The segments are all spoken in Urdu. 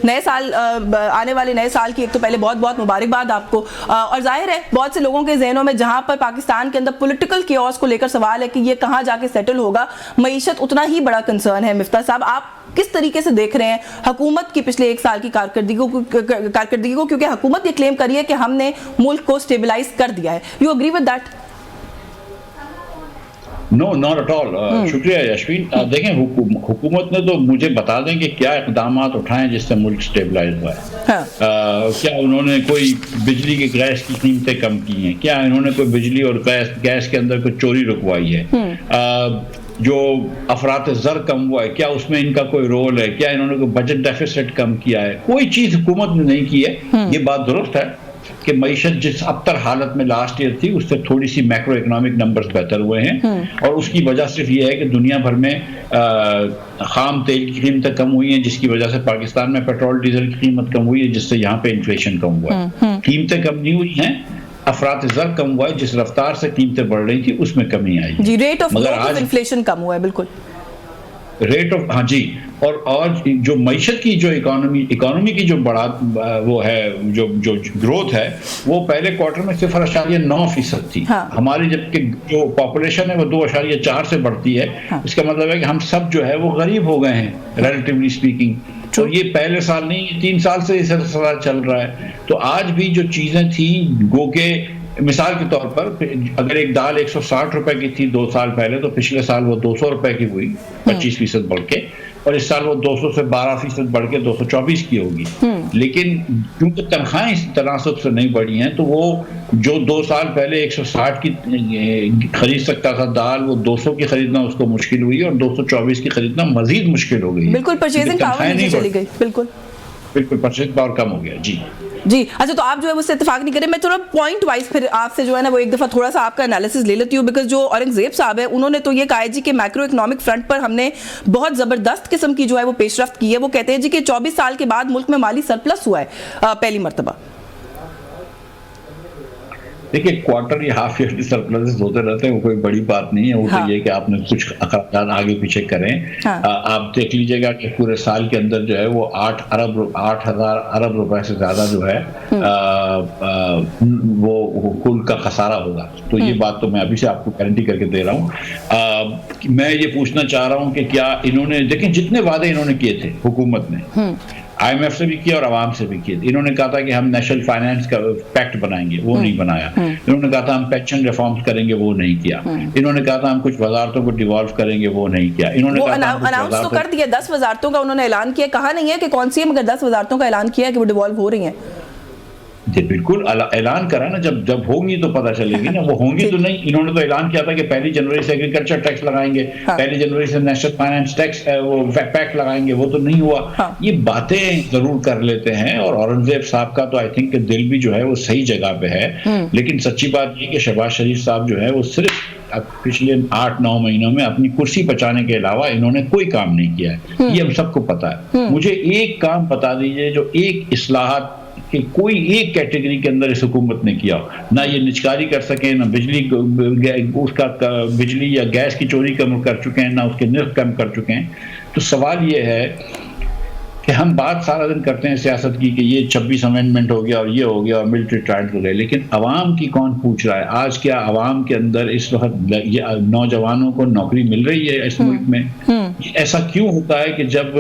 نئے سال آنے والے نئے سال کی ایک تو پہلے بہت بہت مبارکباد آپ کو. اور ظاہر ہے بہت سے لوگوں کے ذہنوں میں جہاں پر پاکستان کے اندر پولیٹیکل کیوس کو لے کر سوال ہے کہ یہ کہاں جا کے سیٹل ہوگا, معیشت اتنا ہی بڑا کنسرن ہے. مفتاح صاحب, آپ کس طریقے سے دیکھ رہے ہیں حکومت کی پچھلے ایک سال کی کارکردگی کو, کیونکہ حکومت یہ کلیم کری ہے کہ ہم نے ملک کو سٹیبلائز کر دیا ہے. You agree with that? No, not at all. شکریہ یاسمین. دیکھیں حکومت نے تو مجھے بتا دیں کہ کیا اقدامات اٹھائیں جس سے ملک سٹیبلائز ہوا ہے. کیا انہوں نے کوئی بجلی کے گیس کی قیمتیں کم کی ہیں؟ کیا انہوں نے کوئی بجلی اور گیس کے اندر کوئی چوری رکوائی ہے؟ جو افراط زر کم ہوا ہے کیا اس میں ان کا کوئی رول ہے؟ کیا انہوں نے کوئی بجٹ ڈیفیسٹ کم کیا ہے؟ کوئی چیز حکومت نے نہیں کی ہے. یہ بات درست ہے کہ معیشت جس ابتر حالت میں لاسٹ ایئر تھی اس سے تھوڑی سی میکرو اکنامک نمبرز بہتر ہوئے ہیں, اور اس کی وجہ صرف یہ ہے کہ دنیا بھر میں خام تیل کی قیمتیں کم ہوئی ہیں, جس کی وجہ سے پاکستان میں پیٹرول ڈیزل کی قیمت کم ہوئی ہے, جس سے یہاں پہ انفلیشن کم ہوا ہے. قیمتیں کم نہیں ہوئی ہیں, افراط زر کم ہوا ہے, جس رفتار سے قیمتیں بڑھ رہی تھی اس میں کمی آئی ہے. جی, rate of growth of inflation کم ہوا ہے. بالکل ریٹ آف, ہاں جی. اور جو معیشت کی جو اکانومی کی جو بڑا وہ ہے جو گروتھ ہے وہ پہلے کوارٹر میں 0.9% تھی. ہماری جبکہ جو پاپولیشن ہے وہ 2.4 سے بڑھتی ہے. اس کا مطلب ہے کہ ہم سب جو ہے وہ غریب ہو گئے ہیں ریلیٹیولی اسپیکنگ. تو یہ پہلے سال نہیں, 3 سال سے یہ سلسلہ چل رہا ہے. تو آج بھی جو چیزیں تھیں گو کہ مثال کے طور پر اگر ایک دال 160 روپے کی تھی 2 سال پہلے, تو پچھلے سال وہ 200 روپے کی ہوئی, 25% بڑھ کے, اور اس سال وہ 200 سے 12% بڑھ کے 224 کی ہوگی. لیکن کیونکہ تنخواہیں اس تناسب سے نہیں بڑھی ہیں تو وہ جو 2 سال پہلے 160 کی خرید سکتا تھا دال, وہ 200 کی خریدنا اس کو مشکل ہوئی, اور 224 کی خریدنا مزید مشکل ہو گئی. بالکل پرچیزنگ پاور نیچے چلی گئی. بالکل پرچیزنگ پاور کم ہو گیا. جی اچھا, تو آپ جو ہے مجھ سے اتفاق نہیں کریں. میں تھوڑا پوائنٹ وائز پھر آپ سے جو ہے نا وہ ایک دفعہ تھوڑا سا آپ کا انالیسس لے لیتی ہوں, بیکاز جو اورنگزیب صاحب ہے انہوں نے تو یہ کہا ہے جی کہ میکرو اکنامک فرنٹ پر ہم نے بہت زبردست قسم کی جو ہے وہ پیش رفت کی ہے. وہ کہتے ہیں جی کہ 24 سال کے بعد ملک میں مالی سرپلس ہوا ہے پہلی مرتبہ. دیکھیے کوارٹر یا ہاف ایئرلی سرپلسز ہوتے رہتے ہیں, وہ کوئی بڑی بات نہیں ہے. وہ تو یہ کہ آپ نے کچھ اخراجات آگے پیچھے کریں. آپ دیکھ لیجئے گا کہ پورے سال کے اندر جو ہے وہ 8,000 ارب روپے سے زیادہ جو ہے وہ کل کا خسارہ ہوگا. تو یہ بات تو میں ابھی سے آپ کو گارنٹی کر کے دے رہا ہوں. میں یہ پوچھنا چاہ رہا ہوں کہ کیا انہوں نے, دیکھیں جتنے وعدے انہوں نے کیے تھے حکومت نے, IMF سے بھی کیا اور عوام سے بھی کیا. انہوں نے کہا تھا کہ ہم نیشنل فائنانس کا پیکٹ بنائیں گے, وہ نہیں بنایا. انہوں نے کہا تھا ہم پینشن ریفارمز کریں گے, وہ نہیں کیا. انہوں نے کہا تھا ہم کچھ وزارتوں کو ڈیوالو کریں گے, وہ نہیں کیا. انہوں نے اناؤنس تو کر دیا 10 وزارتوں کا انہوں نے اعلان کیا, کہا نہیں ہے کہ کون سی ہے, مگر 10 وزارتوں کا اعلان کیا ہے کہ وہ ڈیوالو ہو رہی ہیں. جی بالکل اعلان کرا نا, جب ہوں گی تو پتہ چلے گی نا. وہ ہوں گی تو نہیں. انہوں نے تو اعلان کیا تھا کہ 1 جنوری سے ایگریکلچر ٹیکس لگائیں گے, 1 جنوری سے نیشنل فائنانس ٹیکس وہ پیکٹ لگائیں گے, وہ تو نہیں ہوا. یہ باتیں ضرور کر لیتے ہیں, اور اورنگزیب صاحب کا تو آئی تھنک کہ دل بھی جو ہے وہ صحیح جگہ پہ ہے. لیکن سچی بات یہ کہ شہباز شریف صاحب جو ہے وہ صرف پچھلے 8-9 مہینوں میں اپنی کرسی بچانے کے علاوہ انہوں نے کوئی کام نہیں کیا ہے. یہ ہم سب کو پتا ہے. مجھے ایک کام بتا دیجئے جو ایک اصلاحات کہ کوئی ایک کیٹیگری کے اندر اس حکومت نے کیا. نہ یہ نچکاری کر سکیں, نہ بجلی یا گیس کی چوری کم کر چکے ہیں, نہ اس کے نرخ کم کر چکے ہیں. تو سوال یہ ہے کہ ہم بات سارا دن کرتے ہیں سیاست کی کہ یہ 26 امینڈمنٹ ہو گیا اور یہ ہو گیا اور ملٹری ٹرائلز ہو گئے, لیکن عوام کی کون پوچھ رہا ہے آج؟ کیا عوام کے اندر اس وقت نوجوانوں کو نوکری مل رہی ہے اس ملک میں؟ ایسا کیوں ہوتا ہے کہ جب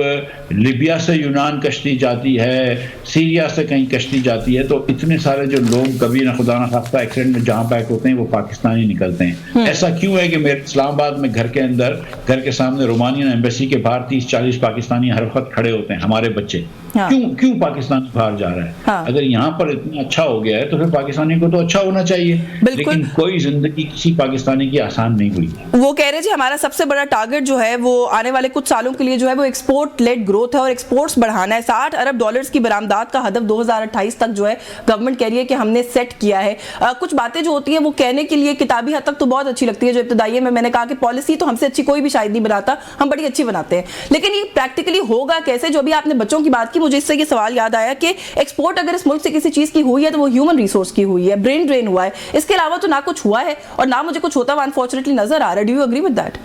لیبیا سے یونان کشتی جاتی ہے, سیریا سے کہیں کشتی جاتی ہے, تو اتنے سارے جو لوگ کبھی نہ خدا نہ خواستہ ایکسیڈنٹ میں جہاں پیک ہوتے ہیں وہ پاکستانی نکلتے ہیں؟ ایسا کیوں ہے کہ میرے اسلام آباد میں گھر کے اندر, گھر کے سامنے رومانین ایمبیسی کے باہر 30-40 پاکستانی ہر وقت کھڑے ہوتے ہیں, ہمارے بچے؟ کیوں پاکستان باہر جا رہا ہے؟ اگر یہاں پر اتنا اچھا ہو گیا ہے تو پھر پاکستانی کو تو اچھا ہونا چاہیے. لیکن کوئی زندگی کسی پاکستانی کی آسان نہیں ہوئی. وہ کہہ رہے جی ہمارا سب سے بڑا ٹارگٹ جو ہے وہ آنے والے کچھ سالوں کے لیے جو ہے وہ ایکسپورٹ لیڈ گروتھ ہے اور ایکسپورٹس بڑھانا ہے. $60 ارب کی برآمدات کا ہدف 2028 تک جو ہے گورنمنٹ کہہ رہی ہے کہ ہم نے سیٹ کیا ہے. کچھ باتیں جو ہوتی ہیں وہ کہنے کے لیے کتابی حد تک تو بہت اچھی لگتی ہے, جو ابتدائی میں نے کہا کہ پالیسی تو ہم سے اچھی کوئی بھی شاید نہیں بناتا, ہم بڑی اچھی بناتے ہیں, لیکن یہ پریکٹیکلی ہوگا کیسے؟ جو ابھی آپ نے بچوں کی بات کی, مجھے اس سے یہ سوال یاد آیا کہ ایکسپورٹ اگر اس ملک سے کسی چیز کی ہوئی ہے تو وہ ہیومن ریسورس کی ہوئی ہے, برین ڈرین ہوا ہے. اس کے علاوہ تو نہ کچھ ہوا ہے اور نہ مجھے کچھ ہوتا ہوا انفارچونیٹلی نظر آ رہا ہے. Do you agree with that?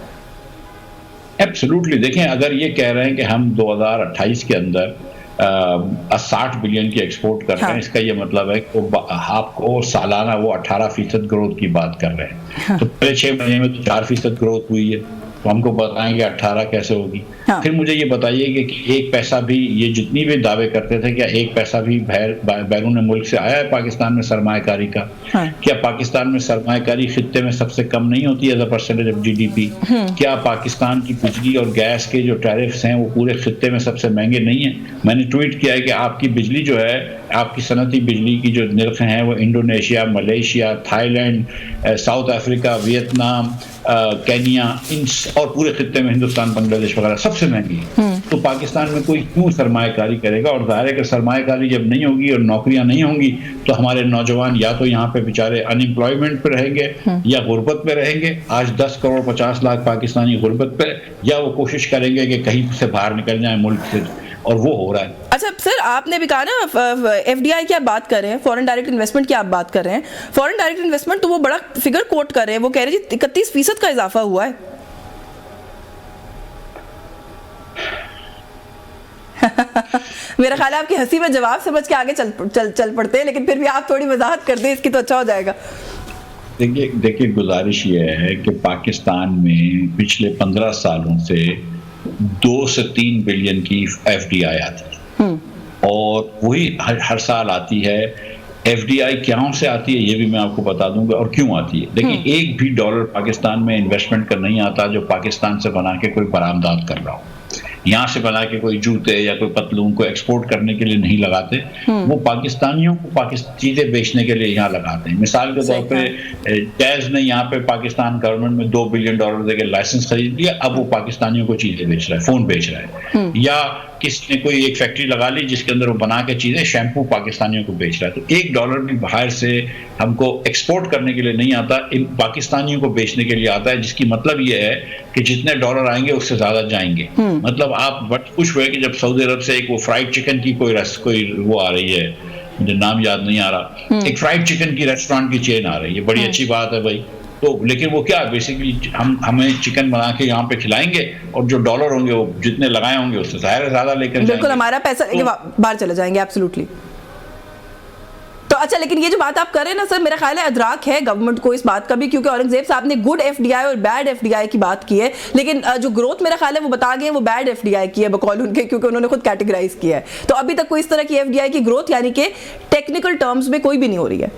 Absolutely. دیکھیں اگر یہ کہہ رہے ہیں کہ ہم 2028 کے اندر 60 بلین کی ایکسپورٹ کر رہے ہیں. اس کا یہ مطلب ہے کہ آپ کو سالانہ وہ 18% گروتھ کی بات کر رہے ہیں. تو پہلے 6 مہینے میں تو 4% گروتھ ہوئی ہے. تو ہم کو بتائیں گے 18 کیسے ہوگی. پھر مجھے یہ بتائیے کہ ایک پیسہ بھی, یہ جتنی بھی دعوے کرتے تھے, کیا ایک پیسہ بھی بیرون ملک سے آیا ہے پاکستان میں سرمایہ کاری کا؟ کیا پاکستان میں سرمایہ کاری خطے میں سب سے کم نہیں ہوتی as a percentage of GDP؟ کیا پاکستان کی بجلی اور گیس کے جو ٹیرفس ہیں وہ پورے خطے میں سب سے مہنگے نہیں ہیں؟ میں نے ٹویٹ کیا ہے کہ آپ کی بجلی جو ہے, آپ کی صنعتی بجلی کی جو نرخ ہیں وہ Indonesia, Malaysia, Thailand, South Africa, Vietnam, Kenya, اور پورے خطے میں ہندوستان, بنگلہ دیش وغیرہ سب سے مہنگی ہے. تو پاکستان میں کوئی کیوں سرمایہ کاری کرے گا؟ اور ظاہر ہے کہ سرمایہ کاری جب نہیں ہوگی اور نوکریاں نہیں ہوں گی تو ہمارے نوجوان یا تو یہاں پہ بیچارے ان امپلائمنٹ پہ رہیں گے یا غربت پہ رہیں گے. آج 10 کروڑ 50 لاکھ پاکستانی غربت پہ, یا وہ کوشش کریں گے کہ کہیں سے باہر نکل جائیں ملک سے, اور وہ ہو رہا ہے. اچھا سر, آپ نے بھی کہا نا FDI کی آپ بات کر رہے ہیں, فورن ڈائریکٹ انویسٹمنٹ کی آپ بات کر رہے ہیں. فورن ڈائریکٹ انویسٹمنٹ تو وہ بڑا فگر کوٹ کر رہے ہیں, وہ کہہ رہے ہیں 31% کا اضافہ ہوا ہے. میرا خیال ہے آپ کی ہنسی میں جواب سمجھ کے آگے چل پڑتے ہیں, لیکن پھر بھی آپ تھوڑی وضاحت کر دیں اس کی تو اچھا ہو جائے گا. دیکھیے گزارش یہ ہے کہ پاکستان میں پچھلے 15 سالوں سے 2 سے 3 بلین کی FDI آتی ہے, اور وہی ہر سال آتی ہے. FDI کیوں سے آتی ہے یہ بھی میں آپ کو بتا دوں گا, اور کیوں آتی ہے. دیکھیں, ایک بھی ڈالر پاکستان میں انویسٹمنٹ کا نہیں آتا جو پاکستان سے بنا کے کوئی برآمدات کر رہا ہو. یہاں سے بنا کے کوئی جوتے یا کوئی پتلون کو ایکسپورٹ کرنے کے لیے نہیں لگاتے, وہ پاکستانیوں کو چیزیں بیچنے کے لیے یہاں لگاتے ہیں. مثال کے طور پہ جیز نے یہاں پہ پاکستان گورنمنٹ میں $2 بلین دے کے لائسنس خرید لیا, اب وہ پاکستانیوں کو چیزیں بیچ رہا ہے, فون بیچ رہا ہے. یا کسی نے کوئی ایک فیکٹری لگا لی جس کے اندر وہ بنا کے چیزیں, شیمپو پاکستانیوں کو بیچ رہا ہے. تو $1 بھی باہر سے ہم کو ایکسپورٹ کرنے کے لیے نہیں آتا, پاکستانیوں کو بیچنے کے لیے آتا ہے, جس کی مطلب یہ ہے کہ جتنے ڈالر آئیں گے اس سے زیادہ جائیں گے. مطلب آپ بڑے خوش ہوئے کہ جب سعودی عرب سے ایک وہ فرائیڈ چکن کی کوئی وہ آ رہی ہے, مجھے نام یاد نہیں آ رہا, ایک فرائیڈ چکن کی ریسٹورانٹ کی چین آ رہی ہے, بڑی اچھی بات ہے بھائی. تو لیکن وہ کیا بیسیکلی ہمیں چکن بنا کے یہاں پہ کھلائیں گے, اور جو ڈالر ہوں گے وہ جتنے لگائے ہوں گے اس سے ظاہر ہے زیادہ لے کر جائیں گے. بالکل ہمارا پیسہ باہر چلے جائیں گے. ایبسلیوٹلی. تو اچھا, لیکن یہ جو بات آپ کر رہے ہیں نا سر, میرا خیال ہے ادراک ہے گورنمنٹ کو اس بات کا بھی, کیونکہ اورنگزیب صاحب نے گڈ FDI اور بیڈ FDI کی بات کی ہے, لیکن جو گروتھ میرا خیال ہے وہ بتا گئے وہ بیڈ FDI کی ہے بقول ان کے, کیونکہ انہوں نے خود کیٹیگرائز کیا ہے. تو ابھی تک کوئی اس طرح کی FDI کی گروتھ یعنی کہ ٹیکنیکل ٹرمز میں کوئی بھی نہیں ہو رہی ہے.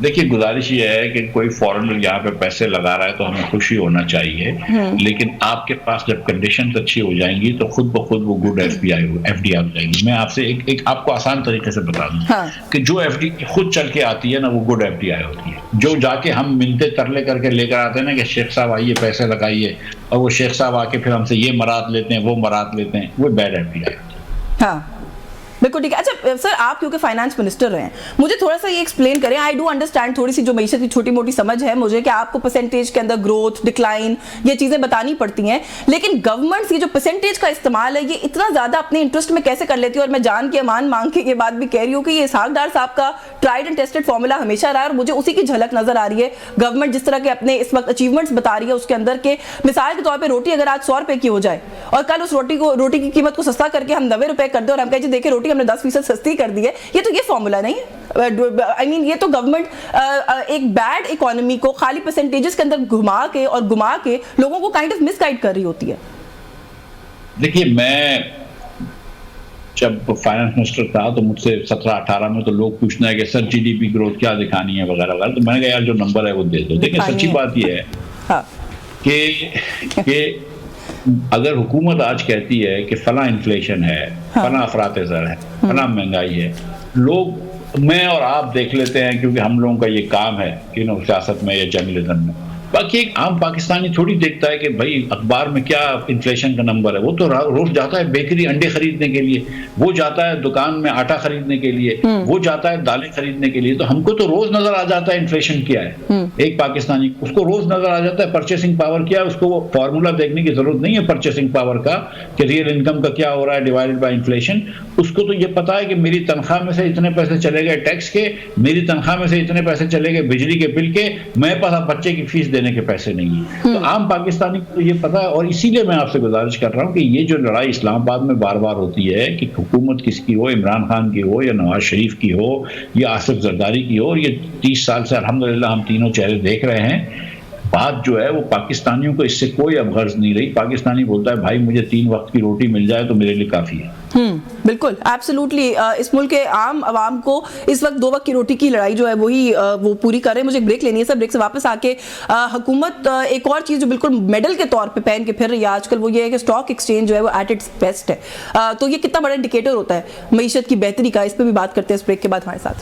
دیکھیے گزارش یہ ہے کہ کوئی فارنر یہاں پہ پیسے لگا رہا ہے تو ہمیں خوشی ہونا چاہیے, لیکن آپ کے پاس جب کنڈیشنز اچھی ہو جائیں گی تو خود بخود وہ گڈ FDI ہو جائے گی. میں آپ سے ایک آپ کو آسان طریقے سے بتا دوں کہ جو FDI خود چل کے آتی ہے نا وہ گڈ FDI ہوتی ہے. جو جا کے ہم ملتے ترلے کر کے لے کر آتے ہیں نا کہ شیخ صاحب آئیے پیسے لگائیے, اور وہ شیخ صاحب آ کے پھر ہم سے یہ مراد لیتے ہیں وہ مراد لیتے ہیں, وہ بیڈ FDI ہوتی ہے. ہاں بالکل ٹھیک ہے. اچھا سر, آپ کیونکہ فائنانس منسٹر رہے ہیں, مجھے تھوڑا سا یہ ایکسپلین کریں. آئی ڈو انڈرسٹینڈ تھوڑی سی جو معیشت کی چھوٹی موٹی سمجھ ہے مجھے کہ آپ کو پرسنٹیج کے اندر گروتھ, ڈکلائن, یہ چیزیں بتانی پڑتی ہیں, لیکن گورنمنٹ یہ جو پرسنٹیج کا استعمال ہے یہ اتنا زیادہ اپنے انٹرسٹ میں کیسے کر لیتی ہے؟ اور میں جان کے امان مانگ کے یہ بات بھی کہہ رہی ہوں کہ یہ اسحاق ڈار صاحب کا ٹرائڈ اینڈ ٹیسٹڈ فارمولا ہمیشہ رہا ہے, اور مجھے اسی کی جھلک نظر آ رہی ہے. گورنمنٹ جس طرح کے اپنے اس وقت اچیومنٹس بتا رہی ہے اس کے اندر کے, مثال کے طور پہ روٹی اگر آج 100 روپے کی ہو جائے اور کل اس روٹی کی قیمت کو سستا کر کے ہم 90 روپے کر دیں, اور ہم کہیں جی دیکھیں روٹی ہم نے 10% سستی کر دی ہے, یہ تو یہ فارمولا نہیں ہے. آئی مین یہ تو گورنمنٹ ایک بیڈ اکانومی کو خالی پرسنٹیجز کے اندر گھما کے لوگوں کو کائنڈ آف مس گائیڈ کر رہی ہوتی ہے. دیکھیے میں جب فائنانس منسٹر تھا تو مجھ سے 17-18 میں تو لوگ پوچھنا ہے کہ سر GDP گروتھ کیا دکھانی ہے وغیرہ وغیرہ, تو میں نے کہا یار جو نمبر ہے وہ دے دو. دیکھیں سچی بات یہ ہے کہ اگر حکومت آج کہتی ہے کہ فلاں انفلیشن ہے, فلاں افراط زر ہے, فلاں مہنگائی ہے, لوگ میں اور آپ دیکھ لیتے ہیں کیونکہ ہم لوگوں کا یہ کام ہے سیاست میں یا جرنلزم میں. باقی ایک عام پاکستانی تھوڑی دیکھتا ہے کہ بھائی اخبار میں کیا انفلیشن کا نمبر ہے. وہ تو روز جاتا ہے بیکری انڈے خریدنے کے لیے, وہ جاتا ہے دکان میں آٹا خریدنے کے لیے, وہ جاتا ہے دالیں خریدنے کے لیے. تو ہم کو تو روز نظر آ جاتا ہے انفلیشن کیا ہے. ایک پاکستانی اس کو روز نظر آ جاتا ہے پرچیسنگ پاور کیا ہے. اس کو وہ فارمولا دیکھنے کی ضرورت نہیں ہے پرچیسنگ پاور کا کہ ریئل انکم کا کیا ہو رہا ہے ڈیوائڈڈ بائی انفلیشن. اس کو تو یہ پتا ہے کہ میری تنخواہ میں سے اتنے پیسے چلے گئے ٹیکس کے, میری تنخواہ میں سے اتنے پیسے چلے گئے بجلی کے بل کے, میرے پاس اب بچے کی فیس دینے کے پیسے نہیں ہیں. تو عام پاکستانی کو یہ پتا ہے, اور اسی لیے میں آپ سے گزارش کر رہا ہوں کہ یہ جو لڑائی اسلام آباد میں بار بار ہوتی ہے کہ حکومت کس کی ہو, عمران خان کی ہو یا نواز شریف کی ہو یا آصف زرداری کی ہو, یہ 30 سال سے الحمدللہ ہم تینوں چہرے دیکھ رہے ہیں, بات جو ہے وہ پاکستانیوں کو اس سے کوئی اب غرض نہیں رہی. پاکستانی بولتا ہے بھائی مجھے 3 وقت کی روٹی مل جائے تو میرے لیے کافی ہے. بالکل ایبسلیوٹلی. اس ملک کے عام عوام کو اس وقت 2 وقت کی روٹی کی لڑائی جو ہے وہی وہ پوری کر رہے ہیں. مجھے ایک بریک لینی ہے سر, بریک سے واپس آ کے حکومت ایک اور چیز جو بالکل میڈل کے طور پہ پہن کے پھر رہی ہے آج کل, وہ یہ ہے کہ اسٹاک ایکسچینج جو ہے وہ ایٹ اٹس بیسٹ ہے. تو یہ کتنا بڑا انڈیکیٹر ہوتا ہے معیشت کی بہتری کا, اس پہ بھی بات کرتے ہیں اس بریک کے بعد ہمارے ساتھ.